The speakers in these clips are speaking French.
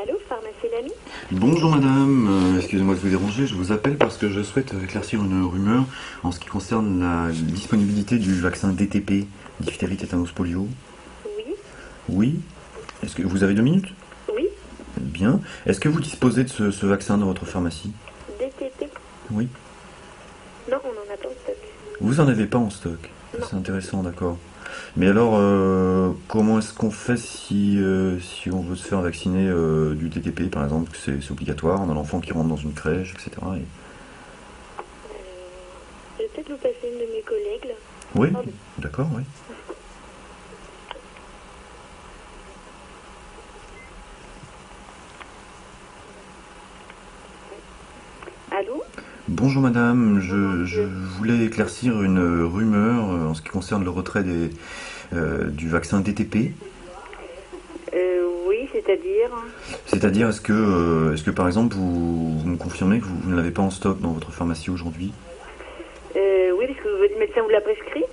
Allô, pharmacie l'ami? Bonjour madame, excusez-moi de vous déranger, je vous appelle parce que je souhaite éclaircir une rumeur en ce qui concerne la disponibilité du vaccin DTP, diphtérie, tétanos, polio. Oui, Oui. Est-ce que vous avez 2 minutes? oui, Bien. Est-ce que vous disposez de ce vaccin dans votre pharmacie? DTP. Oui. Non, on n'en a pas en stock. Vous en avez pas en stock? Non. C'est intéressant, d'accord. Mais alors, comment est-ce qu'on fait si on veut se faire vacciner du DTP, par exemple, que c'est obligatoire, on a l'enfant qui rentre dans une crèche, etc. Je vais peut-être vous passer une de mes collègues, là. Oui, Pardon. d'accord, oui. Allô? Bonjour madame, Bonjour, je monsieur. voulais éclaircir une rumeur en ce qui concerne le retrait du vaccin DTP. Oui, c'est-à-dire? C'est-à-dire, est-ce que par exemple vous me confirmez que vous ne l'avez pas en stock dans votre pharmacie aujourd'hui? Oui, parce que votre médecin vous l'a prescrit?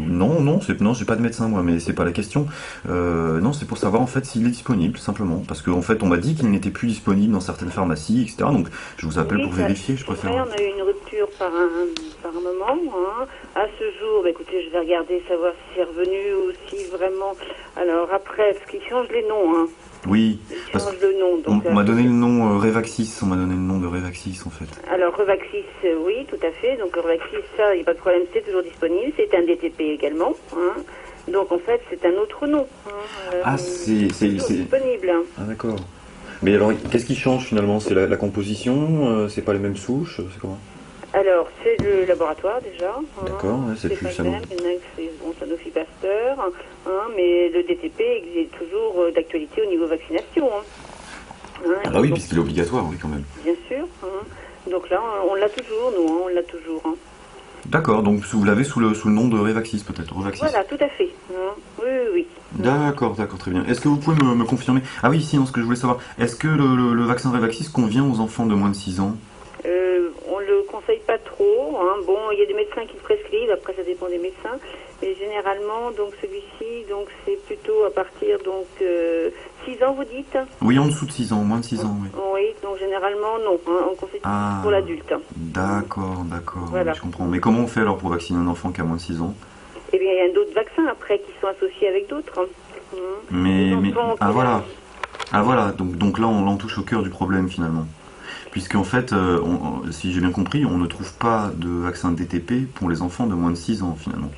Non, j'ai pas de médecin moi, mais c'est pas la question. Non, c'est pour savoir en fait s'il est disponible, simplement. Parce qu'en fait, on m'a dit qu'il n'était plus disponible dans certaines pharmacies, etc. Donc, je vous appelle Oui, pour vérifier, je c'est vrai, préfère. on a eu une rupture par un moment. Hein. À ce jour, bah, écoutez, je vais regarder, savoir si c'est revenu ou si vraiment... Alors après, parce qu'ils changent les noms, hein. Oui, Ils parce changent le nom, donc... qu'on m'a donné le nom Revaxis, on m'a donné le nom de Revaxis en fait. Alors, Revaxis, oui, tout à fait. Donc, Revaxis, ça, il n'y a pas de problème, c'est toujours disponible. C'est un DTP également. Hein. Donc, en fait, c'est un autre nom. Hein. Ah, Toujours disponible. Hein. Ah, d'accord. Mais alors, qu'est-ce qui change finalement? C'est la composition? C'est pas les mêmes souches? C'est comment? Alors, c'est le laboratoire, déjà. Hein. D'accord, ouais, c'est plus Pfizer, il y en a que c'est bon, Sanofi Pasteur. Hein, mais le DTP est toujours d'actualité au niveau vaccination. Hein. Hein, Ah bah oui, donc, puisqu'il est obligatoire, oui, quand même. bien sûr. Hein. Donc là, on l'a toujours, nous. Hein, on l'a toujours. Hein. D'accord, donc vous l'avez sous le nom de Revaxis peut-être, Revaxis. Voilà, tout à fait. Hein. Oui, oui, oui. D'accord, très bien. Est-ce que vous pouvez me confirmer? Ah oui, sinon, ce que je voulais savoir, est-ce que le vaccin Revaxis convient aux enfants de moins de 6 ans? On le conseille pas trop. Hein. Bon, il y a des médecins qui le prescrivent. Après, ça dépend des médecins. Mais généralement, donc celui-ci, donc c'est plutôt à partir donc 6 ans, vous dites? Oui, en dessous de 6 ans, moins de 6 ans, oui. Oui, donc généralement non. Hein. On conseille Ah, pour l'adulte. d'accord, Voilà. oui, je comprends. Mais comment on fait alors pour vacciner un enfant qui a moins de 6 ans? Eh bien, il y a d'autres vaccins après qui sont associés avec d'autres. Hein. Les Mais, enfants ah qui- voilà, donc là on touche au cœur du problème finalement. Puisqu'en fait, si j'ai bien compris, on ne trouve pas de vaccin DTP pour les enfants de moins de 6 ans finalement.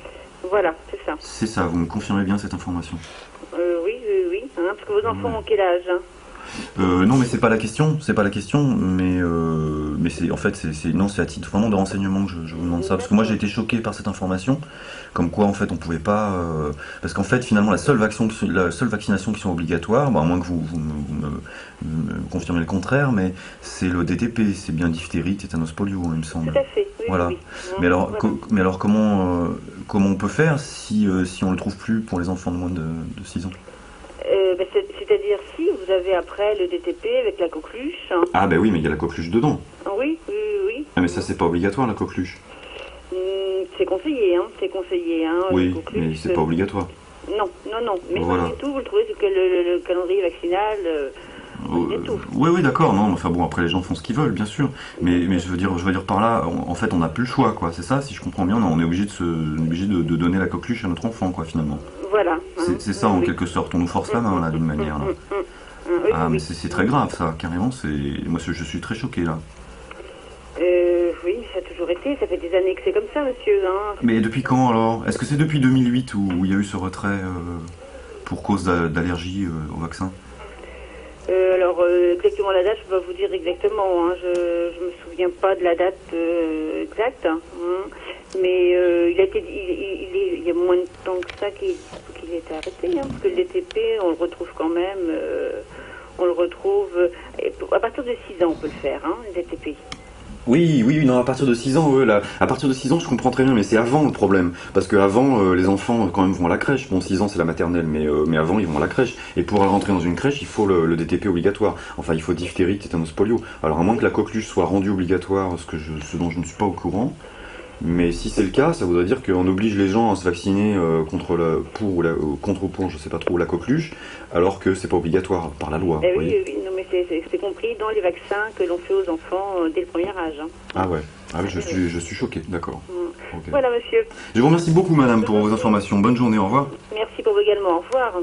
Voilà, c'est ça. C'est ça, vous me confirmez bien cette information? Oui, oui, oui. Hein, parce que vos enfants Ouais. ont quel âge? Hein? Non, mais c'est pas la question, mais c'est en fait non, c'est à titre vraiment de renseignement que je vous demande ça, parce que moi j'ai été choqué par cette information, comme quoi en fait on pouvait pas, parce qu'en fait finalement la seule vaccination qui sont obligatoires, bon, à moins que me confirmez le contraire, mais c'est le DTP, c'est bien diphtérie, tétanos, polio, il me semble. Tout à fait. Oui, Voilà. oui. Mais alors, Voilà. comment on peut faire si on le trouve plus pour les enfants de moins de 6 ans? Ben, c'est-à-dire si vous avez après le DTP avec la coqueluche. Hein. Ah ben oui, mais il y a la coqueluche dedans. Oui, oui, oui. Ah mais ça c'est pas obligatoire la coqueluche. C'est conseillé, hein. C'est conseillé, hein. La Oui, coqueluche, mais c'est pas obligatoire. Non, non, non. Mais Voilà. malgré tout, vous le trouvez que le calendrier vaccinal, malgré tout. Oui, d'accord, non, mais enfin bon, après les gens font ce qu'ils veulent, bien sûr. Mais je veux dire par là, en fait, on n'a plus le choix, quoi. C'est ça, si je comprends bien, on est obligé de donner la coqueluche à notre enfant, quoi, finalement. Voilà. Hein. C'est ça, en Oui. quelque sorte. On nous force la main, là, d'une manière, là. Oui, Ah, oui. mais c'est très grave, ça, carrément. Moi, je suis très choqué, là. Oui, ça a toujours été. Ça fait des années que c'est comme ça, monsieur. Hein. Mais depuis quand, alors? Est-ce que c'est depuis 2008 où il y a eu ce retrait pour cause d'allergie au vaccin? Alors, exactement la date, je peux pas vous dire exactement. Hein. Je me souviens pas de la date exacte. Hein. Mais il y a moins de temps que ça qu'il a été arrêté. Hein, parce que le DTP, on le retrouve quand même. On le retrouve à partir de 6 ans, on peut le faire, hein, le DTP. Oui, non, à partir de 6 ans, à partir de 6 ans, je comprends très bien, mais c'est avant le problème. Parce qu'avant, les enfants, quand même, vont à la crèche. Bon, 6 ans, c'est la maternelle, mais avant, ils vont à la crèche. Et pour rentrer dans une crèche, il faut le DTP obligatoire. Enfin, il faut diphtérie, tétanos, polio. Alors, à moins que la coqueluche soit rendue obligatoire, ce dont je ne suis pas au courant, Mais si c'est le cas, ça voudrait dire qu'on oblige les gens à se vacciner contre contre ou pour, je sais pas trop, la coqueluche, alors que c'est pas obligatoire par la loi. Vous Oui, voyez. oui, non, mais c'est compris dans les vaccins que l'on fait aux enfants dès le premier âge. Hein. Ah ouais. Ah oui, je suis choqué, d'accord. Mm. Ok. Voilà, monsieur. Je vous remercie beaucoup, madame, pour vos informations. Bonne journée, au revoir. Merci pour vous également. Au revoir.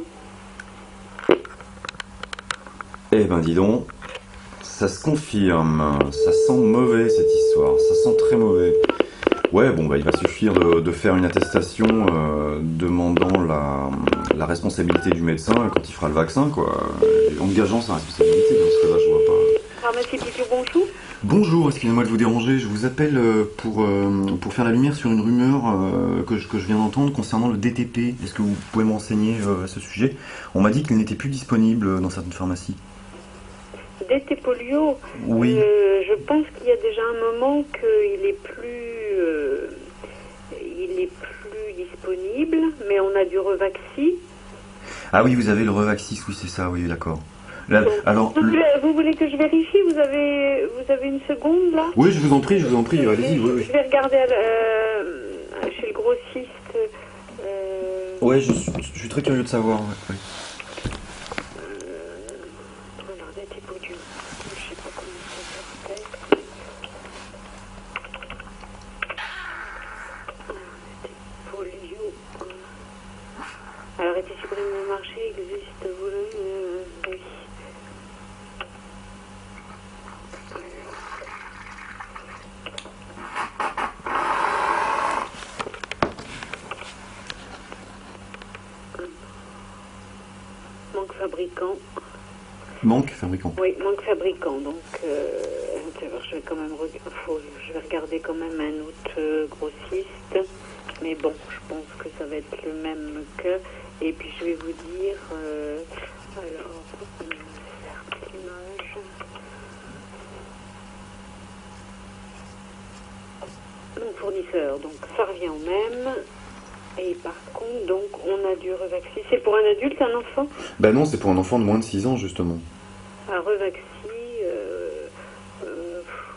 Eh ben, dis donc, ça se confirme. Ça sent mauvais, cette histoire. Ça sent très mauvais. Ouais, bon, bah, il va suffire de faire une attestation demandant la responsabilité du médecin quand il fera le vaccin, quoi. Et engageant sa responsabilité, dans ce cas-là, je vois pas. Pharmacie Pitou, bonjour. Bonjour, excusez-moi de vous déranger. Je vous appelle pour faire la lumière sur une rumeur que je viens d'entendre concernant le DTP. Est-ce que vous pouvez m'enseigner à ce sujet? On m'a dit qu'il n'était plus disponible dans certaines pharmacies. DT Polio, Oui. je pense qu'il y a déjà un moment qu'il est il est plus disponible, mais on a du Revaxi. Ah oui, vous avez le Revaxis, oui, c'est ça, oui, d'accord. Là, Donc, alors, vous voulez que je vérifie? Vous avez une seconde là? oui, je vous en prie, allez-y. Oui, oui. Je vais regarder chez le grossiste. Ouais, je suis très curieux de savoir. Ouais, ouais. Regardez, t'es beau Dieu. Je sais pas comment ça s'appelle. Polio. Alors, était supprimé le marché, existe volume. Oui. Manque fabricant. Manque fabricant. Oui, manque fabricant. Donc, je vais quand même je vais regarder quand même un autre grossiste. Mais bon, je pense que ça va être le même que. Et puis je vais vous dire. Alors, cette image. Mon fournisseur, donc ça revient au même. Et par contre, donc, on a du Revaxi. C'est pour un adulte, un enfant? Ben non, c'est pour un enfant de moins de 6 ans, justement. Un Revaxi,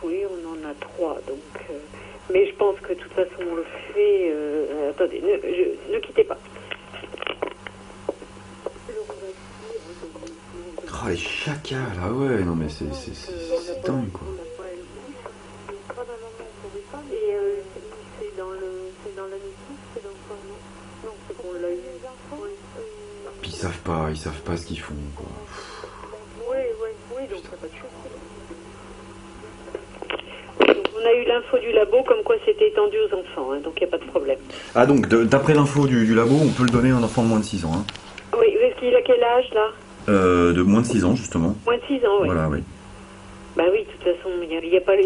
oui, on en a 3, donc... mais je pense que de toute façon, on le fait... attendez, ne quittez pas. Oh, les chacals, ah ouais, non mais c'est dingue, quoi. Et c'est dans la notice, c'est dans quoi? Non, c'est qu'on l'a eu. Puis ils savent pas ce qu'ils font, quoi. Oui, donc ça va de chose. Donc, on a eu l'info du labo comme quoi c'était étendu aux enfants, hein, donc il n'y a pas de problème. Ah donc, d'après l'info du labo, on peut le donner à un enfant de moins de 6 ans, hein. Oui, est-ce qu'il a quel âge, là? De moins de 6 ans, justement. Moins de 6 ans, oui. Voilà, oui. Bah oui, de toute façon, il n'y a plus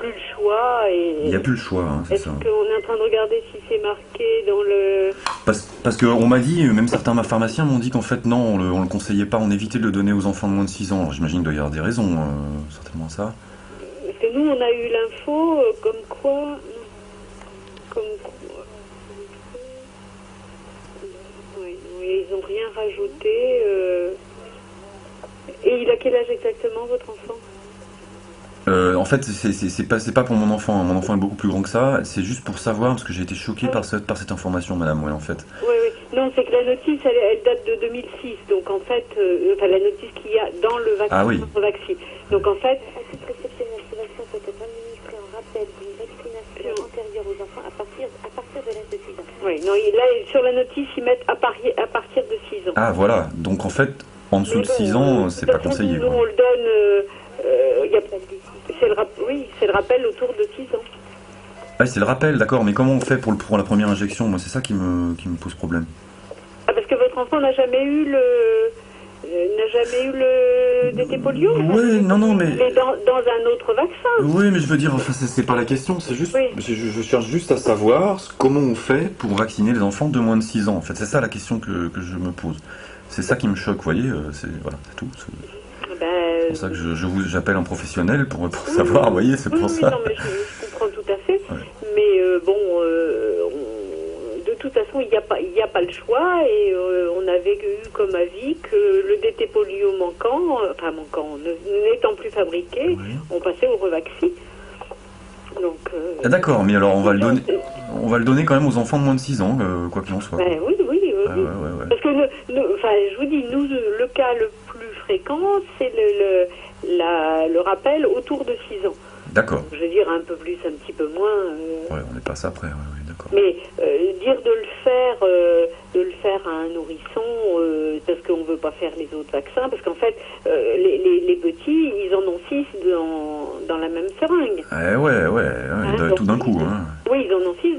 le choix. Il n'y a plus le choix, hein, c'est Est-ce ça. qu'on est en train de regarder si c'est marqué dans le... Parce qu'on m'a dit, même certains pharmaciens m'ont dit qu'en fait, non, on le conseillait pas, on évitait de le donner aux enfants de moins de 6 ans. Alors, j'imagine qu'il doit y avoir des raisons, certainement ça. Parce que nous, on a eu l'info comme quoi... Oui, ils n'ont rien rajouté. Et il a quel âge exactement, votre enfant? En fait, c'est pas pour mon enfant, hein. Mon enfant est beaucoup plus grand que ça. C'est juste pour savoir, parce que j'ai été choqué par cette information, madame, ouais, en fait. Oui. Non, c'est que la notice, elle date de 2006. Donc, en fait, la notice qu'il y a dans le vaccin, Ah oui. Donc, en fait... À titre exceptionnel, ce vaccin peut être administré en rappel d'une vaccination antérieure aux enfants à partir de l'âge de 6 ans. Oui, non, là, sur la notice, ils mettent à partir de 6 ans. Ah, voilà. Donc, en fait, en dessous de 6 ans, c'est pas conseillé, Nous, quoi. on le donne... c'est le rappel autour de 6 ans. Ah, c'est le rappel, d'accord, mais comment on fait pour la première injection? Moi, c'est ça qui me pose problème. Ah, parce que votre enfant n'a jamais eu le DT polio? Ouais, non, mais... Mais dans un autre vaccin. Oui, mais je veux dire, enfin, c'est pas la question, c'est juste... Oui. Je cherche juste à savoir comment on fait pour vacciner les enfants de moins de 6 ans. En fait, c'est ça la question que je me pose. C'est ça qui me choque, vous voyez, voilà, c'est tout. C'est pour ça que j'appelle un professionnel pour savoir, vous voyez, c'est pour ça. Non, mais je comprends tout à fait. Ouais. Mais de toute façon, il n'y a pas le choix. Et on avait eu comme avis que le DT polio n'étant plus fabriqué, Oui. on passait au Revaxi. Donc, Ah, d'accord, mais alors on va le donner quand même aux enfants de moins de 6 ans, quoi qu'il en soit. ben oui, oui, oui. Ouais, ouais, ouais, ouais. Parce que, enfin, je vous dis, nous, le cas le plus fréquent, c'est le rappel autour de 6 ans. D'accord. Je veux dire, un peu plus, un petit peu moins. Ouais, on est passé après, ouais, ouais, d'accord. Mais dire de le faire à un nourrisson, parce qu'on ne veut pas faire les autres vaccins, parce qu'en fait, les petits, ils en ont 6 dans la même seringue. Ouais, ouais, ouais, tout d'un coup, hein. Oui, ils en ont 6,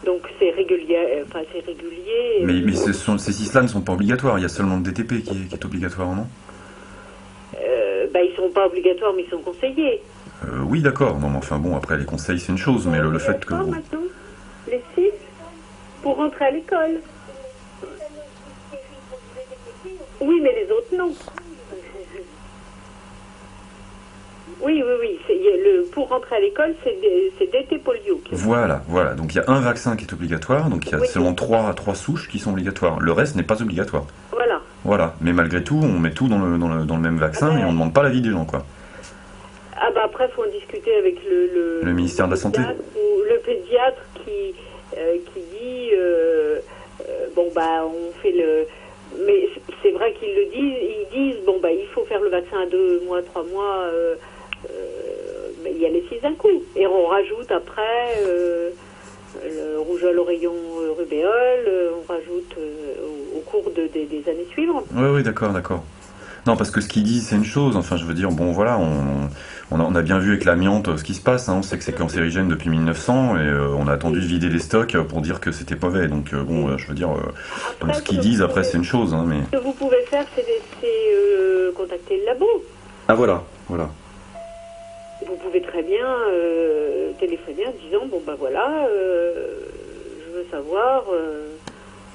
donc c'est régulier. Enfin, c'est régulier. Mais ces 6-là ne sont pas obligatoires, il y a seulement le DTP qui est obligatoire, non? Ils sont pas obligatoires, mais ils sont conseillés. Oui, d'accord, non, mais enfin bon, après les conseils c'est une chose, mais le fait que... Maintenant, les 6 pour rentrer à l'école. Oui, mais les autres non. Oui, oui, oui. Pour rentrer à l'école, c'est DT polio. Voilà, voilà. Donc il y a un vaccin qui est obligatoire, donc il y a seulement trois souches qui sont obligatoires. Le reste n'est pas obligatoire. Voilà. Voilà. Mais malgré tout, on met tout dans le même vaccin et on ne demande pas l'avis des gens, quoi. Ah bah après, il faut en discuter avec le ministère de la Santé. Ou le pédiatre qui dit on fait le... Mais c'est vrai qu'ils le disent, ils disent il faut faire le vaccin à 2 mois, 3 mois, mais il y a les 6 d'un coup. Et on rajoute après le rougeole, oreillon, rubéole, on rajoute au cours des années suivantes. Oui, oui, d'accord, d'accord. Non, parce que ce qu'ils disent, c'est une chose. Enfin, je veux dire, bon, voilà, on a bien vu avec l'amiante ce qui se passe. Hein. On sait que c'est cancérigène depuis 1900 et on a attendu de vider les stocks pour dire que c'était mauvais. Donc, je veux dire, donc ce qu'ils disent, après, c'est une chose. Hein, mais... Ce que vous pouvez faire, c'est contacter le labo. Ah, voilà, voilà. Vous pouvez très bien téléphoner en disant, je veux savoir...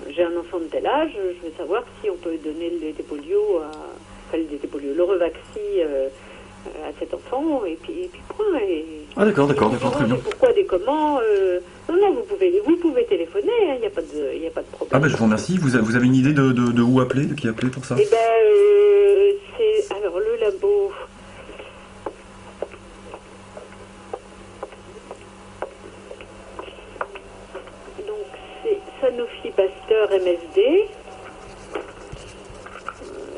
j'ai un enfant de tel âge, je veux savoir si on peut donner le DT-polio le Revaxi à cet enfant, et puis point. Ah d'accord, d'accord, très bien. Pourquoi, des comment non, vous pouvez téléphoner, il n'y a pas de problème. Ah je vous remercie. Vous avez une idée de où appeler, de qui appeler pour ça? Eh c'est... Alors, le labo... Donc, c'est Sanofi Pasteur MSD.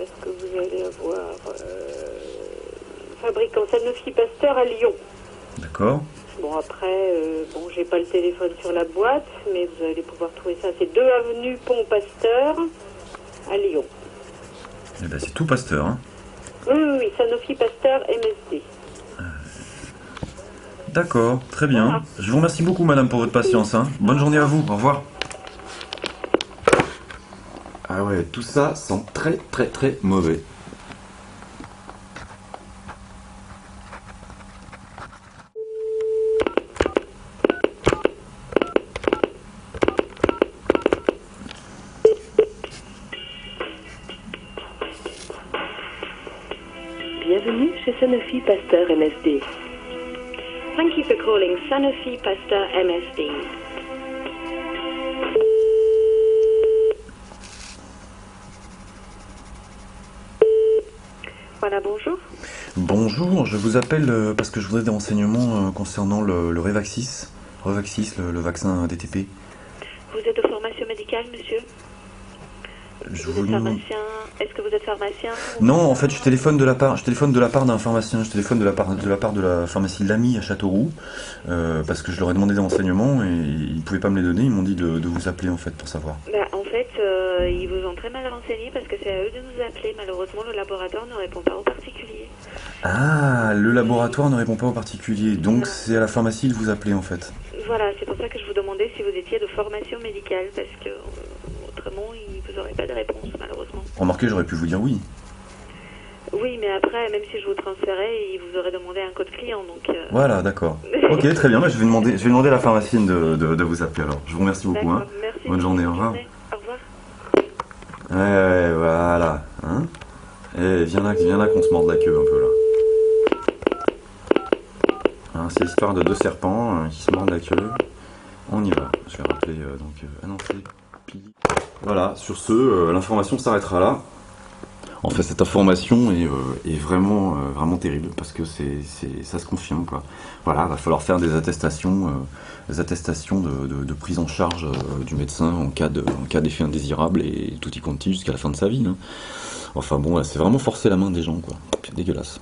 Est-ce que vous allez avoir... fabricant Sanofi Pasteur à Lyon. D'accord. Bon, après, j'ai pas le téléphone sur la boîte, mais vous allez pouvoir trouver ça. C'est 2 avenue Pont Pasteur à Lyon. Eh ben, c'est tout Pasteur, hein. Oui, Sanofi Pasteur MSD. D'accord, très bien. Voilà. Je vous remercie beaucoup, madame, pour votre patience. Hein. Bonne journée à vous, au revoir. Ah ouais, tout ça sent très très très mauvais. Bienvenue chez Sanofi Pasteur MSD. Thank you for calling Sanofi Pasteur MSD. Voilà, bonjour. Bonjour, je vous appelle parce que je voudrais des renseignements concernant le Revaxis, le vaccin DTP. Vous êtes de formation médicale, monsieur? Vous êtes pharmacien? Est-ce que vous êtes pharmacien? Non, en fait, je téléphone de la part d'un pharmacien. Je téléphone de la part de la pharmacie Lamy à Châteauroux, parce que je leur ai demandé des renseignements et ils ne pouvaient pas me les donner. Ils m'ont dit de vous appeler en fait pour savoir. En fait, ils vous ont très mal renseigné parce que c'est à eux de nous appeler. Malheureusement, le laboratoire ne répond pas aux particuliers. Ah, le laboratoire ne répond pas aux particuliers, donc c'est à la pharmacie de vous appeler en fait. Voilà, c'est pour ça que je vous demandais si vous étiez de formation médicale, parce que autrement, vous n'aurez pas de réponse, malheureusement. Remarquez, j'aurais pu vous dire oui. Oui, mais après, même si je vous transférais, il vous aurait demandé un code client, donc... Voilà, d'accord. Ok, très bien, je vais demander à la pharmacienne de vous appeler alors. Je vous remercie beaucoup. Hein. Merci. Bonne journée, au revoir. Au revoir. Ouais, voilà. Hein, et viens là qu'on se morde la queue un peu là. Hein, c'est l'histoire de 2 serpents qui se mordent la queue. On y va. Je vais rappeler annoncer. Voilà, sur ce, l'information s'arrêtera là. En fait, cette information est vraiment, vraiment terrible parce que ça se confirme, quoi. Voilà, va falloir faire des attestations de prise en charge du médecin en cas d'effet indésirable et tutti quanti jusqu'à la fin de sa vie, hein. Enfin bon, là, c'est vraiment forcer la main des gens, quoi. C'est dégueulasse.